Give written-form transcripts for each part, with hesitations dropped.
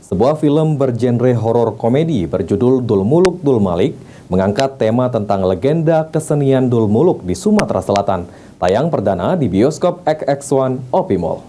Sebuah film bergenre horor komedi berjudul Dul Muluk Dul Malik mengangkat tema tentang legenda kesenian Dul Muluk di Sumatera Selatan. Tayang perdana di bioskop XX1 OP Mall.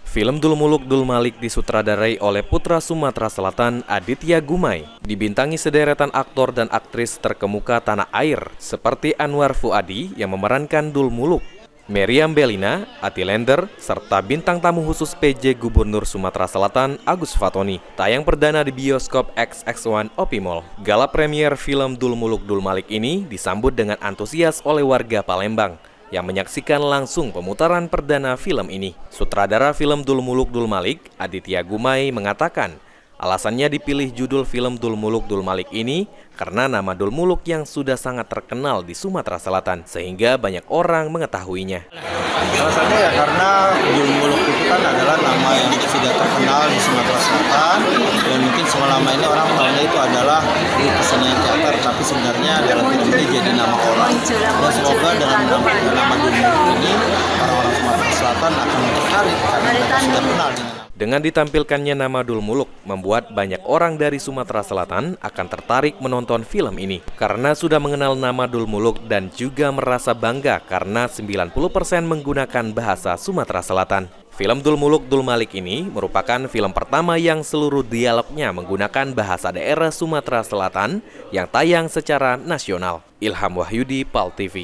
Film Dul Muluk Dul Malik disutradarai oleh putra Sumatera Selatan Aditya Gumai, dibintangi sederetan aktor dan aktris terkemuka tanah air seperti Anwar Fuadi yang memerankan Dul Muluk, Meriam Bellina, Ati Lender, serta bintang tamu khusus PJ Gubernur Sumatera Selatan Agus Fatoni. Tayang perdana di bioskop XX1 OP Mall. Gala premier film Dul Muluk Dul Malik ini disambut dengan antusias oleh warga Palembang yang menyaksikan langsung pemutaran perdana film ini. Sutradara film Dul Muluk Dul Malik, Aditya Gumai, mengatakan alasannya dipilih judul film Dul Muluk Dul Malik ini karena nama Dul Muluk yang sudah sangat terkenal di Sumatera Selatan, sehingga banyak orang mengetahuinya. Alasannya ya karena Dul Muluk itu kan adalah nama yang sudah terkenal di Sumatera Selatan, dan mungkin selama ini orang mengenalnya itu adalah kesenian teater, tapi sebenarnya dalam film ini jadi nama orang. Dan semoga dengan nama Dul Muluk ini orang-orang Sumatera Selatan akan tertarik karena mereka sudah kenal dengan ditampilkannya nama Dul Muluk, membuat banyak orang dari Sumatera Selatan akan tertarik menonton film ini. Karena sudah mengenal nama Dul Muluk dan juga merasa bangga karena 90% menggunakan bahasa Sumatera Selatan. Film Dul Muluk Dul Malik ini merupakan film pertama yang seluruh dialognya menggunakan bahasa daerah Sumatera Selatan yang tayang secara nasional. Ilham Wahyudi, PAL TV.